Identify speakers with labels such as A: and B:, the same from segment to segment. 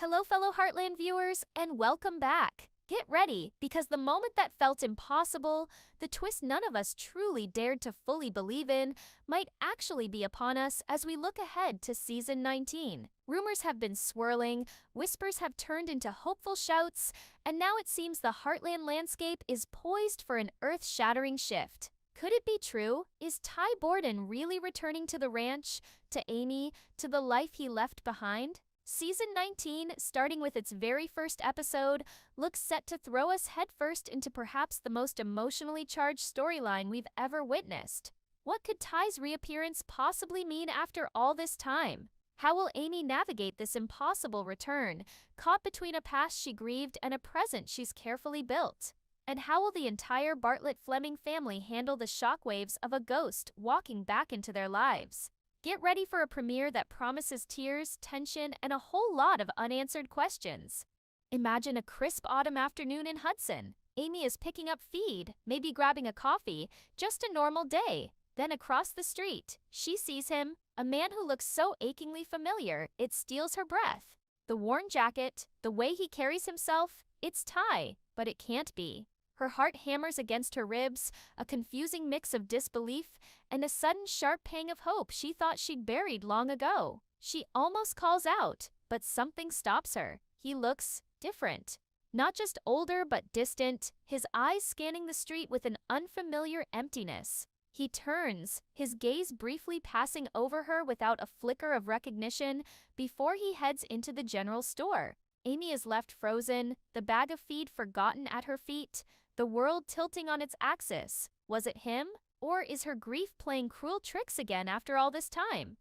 A: Hello, fellow Heartland viewers, and welcome back. Get ready, because the moment that felt impossible, the twist none of us truly dared to fully believe in, might actually be upon us as we look ahead to Season 19. Rumors have been swirling, whispers have turned into hopeful shouts, and now it seems the Heartland landscape is poised for an earth-shattering shift. Could it be true? Is Ty Borden really returning to the ranch, to Amy, to the life he left behind? Season 19, starting with its very first episode, looks set to throw us headfirst into perhaps the most emotionally charged storyline we've ever witnessed. What could Ty's reappearance possibly mean after all this time? How will Amy navigate this impossible return, caught between a past she grieved and a present she's carefully built? And how will the entire Bartlett-Fleming family handle the shockwaves of a ghost walking back into their lives? Get ready for a premiere that promises tears, tension, and a whole lot of unanswered questions. Imagine a crisp autumn afternoon in Hudson. Amy is picking up feed, maybe grabbing a coffee, just a normal day. Then across the street, she sees him, a man who looks so achingly familiar, it steals her breath. The worn jacket, the way he carries himself, it's Ty, but it can't be. Her heart hammers against her ribs, a confusing mix of disbelief and a sudden sharp pang of hope she thought she'd buried long ago. She almost calls out, but something stops her. He looks different. Not just older, but distant, his eyes scanning the street with an unfamiliar emptiness. He turns, his gaze briefly passing over her without a flicker of recognition before he heads into the general store. Amy is left frozen, the bag of feed forgotten at her feet, the world tilting on its axis. Was it him? Or is her grief playing cruel tricks again after all this time?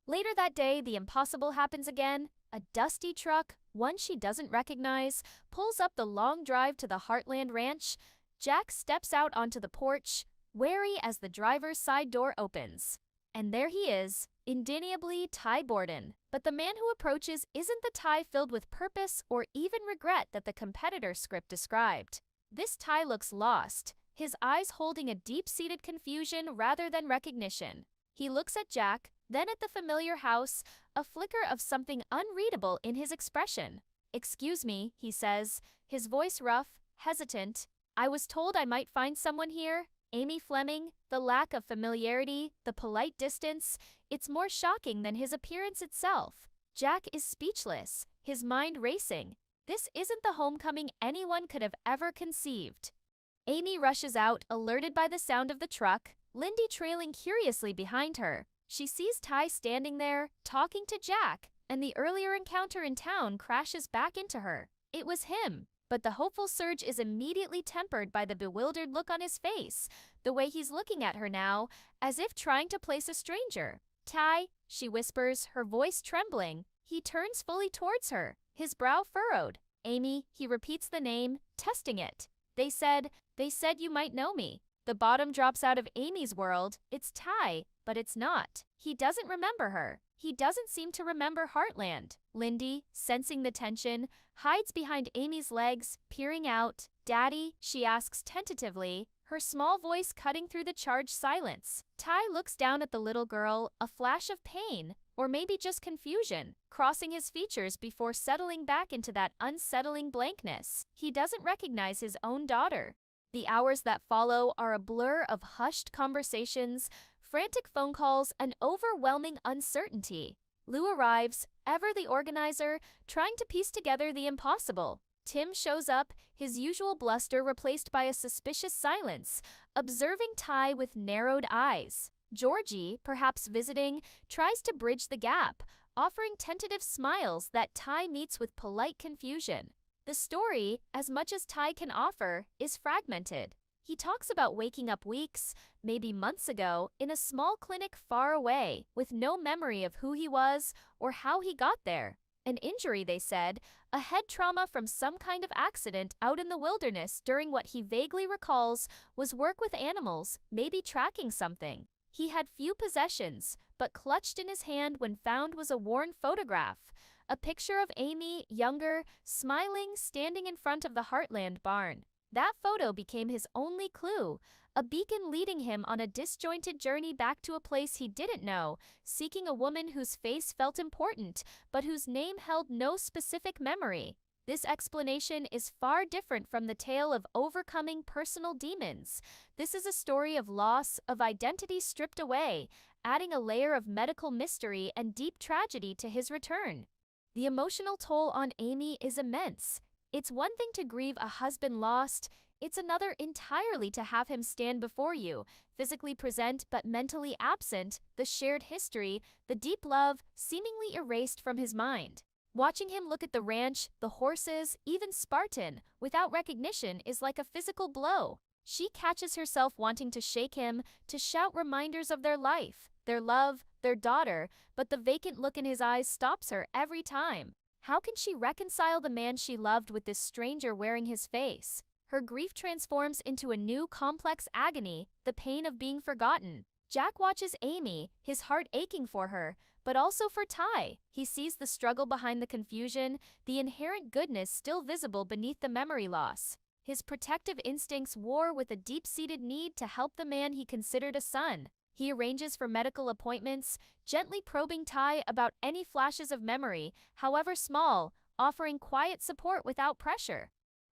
A: Later that day, the impossible happens again. A dusty truck, one she doesn't recognize, pulls up the long drive to the Heartland Ranch. Jack steps out onto the porch, wary as the driver's side door opens. And there he is, indeniably Ty Borden. But the man who approaches isn't the Ty filled with purpose or even regret that the competitor script described. This Ty looks lost, his eyes holding a deep-seated confusion rather than recognition. He looks at Jack, then at the familiar house, a flicker of something unreadable in his expression. "Excuse me," he says, his voice rough, hesitant. "I was told I might find someone here." Amy Fleming, the lack of familiarity, the polite distance, it's more shocking than his appearance itself. Jack is speechless, his mind racing. This isn't the homecoming anyone could have ever conceived. Amy rushes out, alerted by the sound of the truck, Lindy trailing curiously behind her. She sees Ty standing there, talking to Jack, and the earlier encounter in town crashes back into her. It was him, but the hopeful surge is immediately tempered by the bewildered look on his face, the way he's looking at her now, as if trying to place a stranger. "Ty," she whispers, her voice trembling. He turns fully towards her, his brow furrowed. "Amy," he repeats the name, testing it. They said you might know me." The bottom drops out of Amy's world. It's Ty, but it's not. He doesn't remember her. He doesn't seem to remember Heartland. Lindy, sensing the tension, hides behind Amy's legs, peering out. "Daddy?" she asks tentatively, her small voice cutting through the charged silence. Ty looks down at the little girl, a flash of pain, or maybe just confusion, crossing his features before settling back into that unsettling blankness. He doesn't recognize his own daughter. The hours that follow are a blur of hushed conversations, frantic phone calls, and overwhelming uncertainty. Lou arrives, ever the organizer, trying to piece together the impossible. Tim shows up, his usual bluster replaced by a suspicious silence, observing Ty with narrowed eyes. Georgie, perhaps visiting, tries to bridge the gap, offering tentative smiles that Ty meets with polite confusion. The story, as much as Ty can offer, is fragmented. He talks about waking up weeks, maybe months ago, in a small clinic far away, with no memory of who he was or how he got there. An injury, they said, a head trauma from some kind of accident out in the wilderness during what he vaguely recalls was work with animals, maybe tracking something. He had few possessions, but clutched in his hand when found was a worn photograph. A picture of Amy, younger, smiling, standing in front of the Heartland barn. That photo became his only clue, a beacon leading him on a disjointed journey back to a place he didn't know, seeking a woman whose face felt important, but whose name held no specific memory. This explanation is far different from the tale of overcoming personal demons. This is a story of loss, of identity stripped away, adding a layer of medical mystery and deep tragedy to his return. The emotional toll on Amy is immense. It's one thing to grieve a husband lost, it's another entirely to have him stand before you, physically present but mentally absent, the shared history, the deep love, seemingly erased from his mind. Watching him look at the ranch, the horses, even Spartan, without recognition is like a physical blow. She catches herself wanting to shake him, to shout reminders of their life, their love, their daughter, but the vacant look in his eyes stops her every time. How can she reconcile the man she loved with this stranger wearing his face? Her grief transforms into a new complex agony, the pain of being forgotten. Jack watches Amy, his heart aching for her, but also for Ty. He sees the struggle behind the confusion, the inherent goodness still visible beneath the memory loss. His protective instincts war with a deep-seated need to help the man he considered a son. He arranges for medical appointments, gently probing Ty about any flashes of memory, however small, offering quiet support without pressure.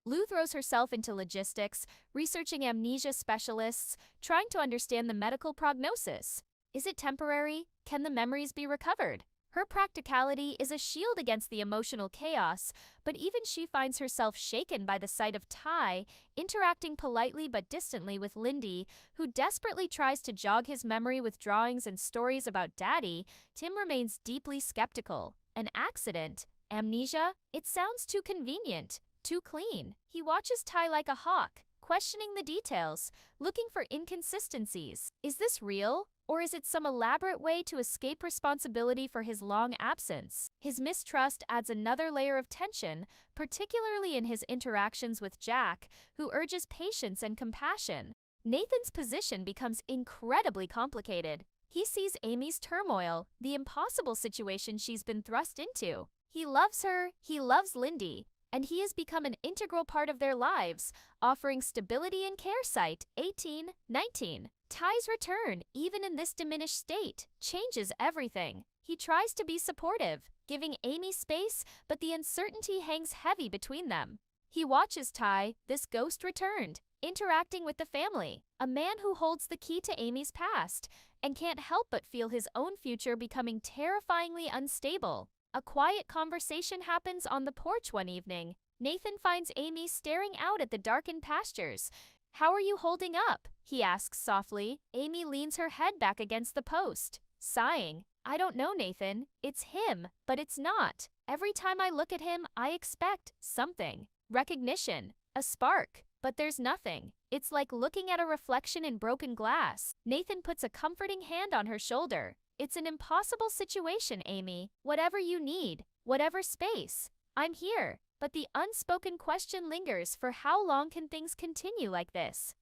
A: Lou throws herself into logistics, researching amnesia specialists, trying to understand the medical prognosis. Is it temporary? Can the memories be recovered? Her practicality is a shield against the emotional chaos, but even she finds herself shaken by the sight of Ty interacting politely but distantly with Lindy, who desperately tries to jog his memory with drawings and stories about Daddy. Tim remains deeply skeptical. An accident? Amnesia? It sounds too convenient, too clean. He watches Ty like a hawk, questioning the details, looking for inconsistencies. Is this real? Or is it some elaborate way to escape responsibility for his long absence? His mistrust adds another layer of tension, particularly in his interactions with Jack, who urges patience and compassion. Nathan's position becomes incredibly complicated. He sees Amy's turmoil, the impossible situation she's been thrust into. He loves her, he loves Lindy, and he has become an integral part of their lives, offering stability and care. 18-19. Ty's return, even in this diminished state, changes everything. He tries to be supportive, giving Amy space, but the uncertainty hangs heavy between them. He watches Ty, this ghost returned, interacting with the family, a man who holds the key to Amy's past, and can't help but feel his own future becoming terrifyingly unstable. A quiet conversation happens on the porch one evening. Nathan finds Amy staring out at the darkened pastures. "How are you holding up?" he asks softly. Amy leans her head back against the post, sighing. "I don't know, Nathan. It's him, but it's not. Every time I look at him, I expect something. Recognition, a spark, but there's nothing. It's like looking at a reflection in broken glass." Nathan puts a comforting hand on her shoulder. "It's an impossible situation, Amy. Whatever you need, whatever space, I'm here." But the unspoken question lingers, for how long can things continue like this?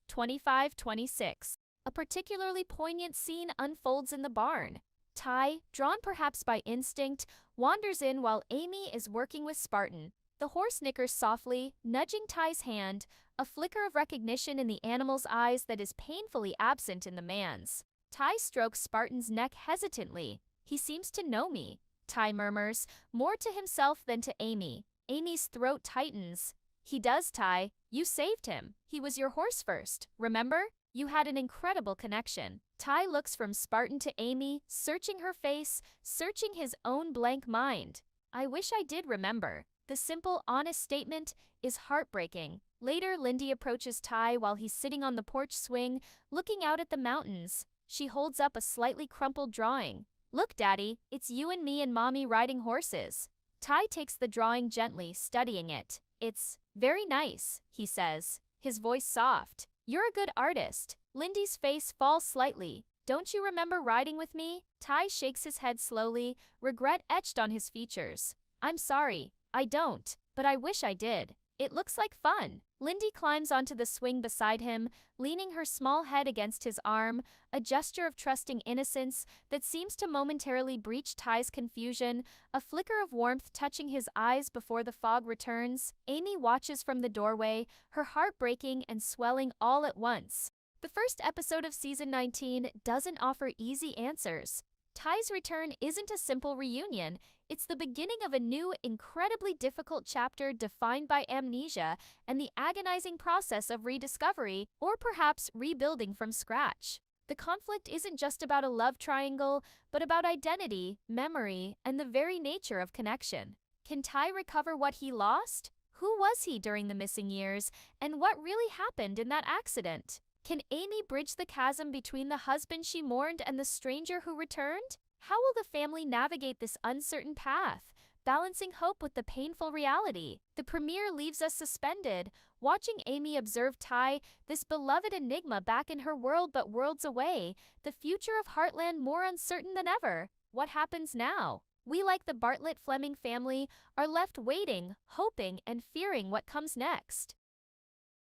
A: 25-26. A particularly poignant scene unfolds in the barn. Ty, drawn perhaps by instinct, wanders in while Amy is working with Spartan. The horse nickers softly, nudging Ty's hand, a flicker of recognition in the animal's eyes that is painfully absent in the man's. Ty strokes Spartan's neck hesitantly. "He seems to know me," Ty murmurs, more to himself than to Amy. Amy's throat tightens. "He does, Ty. You saved him. He was your horse first, remember? You had an incredible connection." Ty looks from Spartan to Amy, searching her face, searching his own blank mind. "I wish I did remember." The simple, honest statement is heartbreaking. Later, Lindy approaches Ty while he's sitting on the porch swing, looking out at the mountains. She holds up a slightly crumpled drawing. "Look, Daddy, it's you and me and Mommy riding horses." Ty takes the drawing gently, studying it. "It's very nice," he says, his voice soft. "You're a good artist." Lindy's face falls slightly. "Don't you remember riding with me?" Ty shakes his head slowly, regret etched on his features. "I'm sorry, I don't, but I wish I did." It looks like fun. Lindy climbs onto the swing beside him, leaning her small head against his arm, a gesture of trusting innocence that seems to momentarily breach Ty's confusion, a flicker of warmth touching his eyes before the fog returns. Amy watches from the doorway, her heart breaking and swelling all at once. The first episode of season 19 doesn't offer easy answers. Ty's return isn't a simple reunion. It's the beginning of a new, incredibly difficult chapter defined by amnesia and the agonizing process of rediscovery, or perhaps rebuilding from scratch. The conflict isn't just about a love triangle, but about identity, memory, and the very nature of connection. Can Ty recover what he lost? Who was he during the missing years, and what really happened in that accident? Can Amy bridge the chasm between the husband she mourned and the stranger who returned? How will the family navigate this uncertain path, balancing hope with the painful reality? The premiere leaves us suspended, watching Amy observe Ty, this beloved enigma back in her world but worlds away, the future of Heartland more uncertain than ever. What happens now? We, like the Bartlett Fleming family, are left waiting, hoping, and fearing what comes next.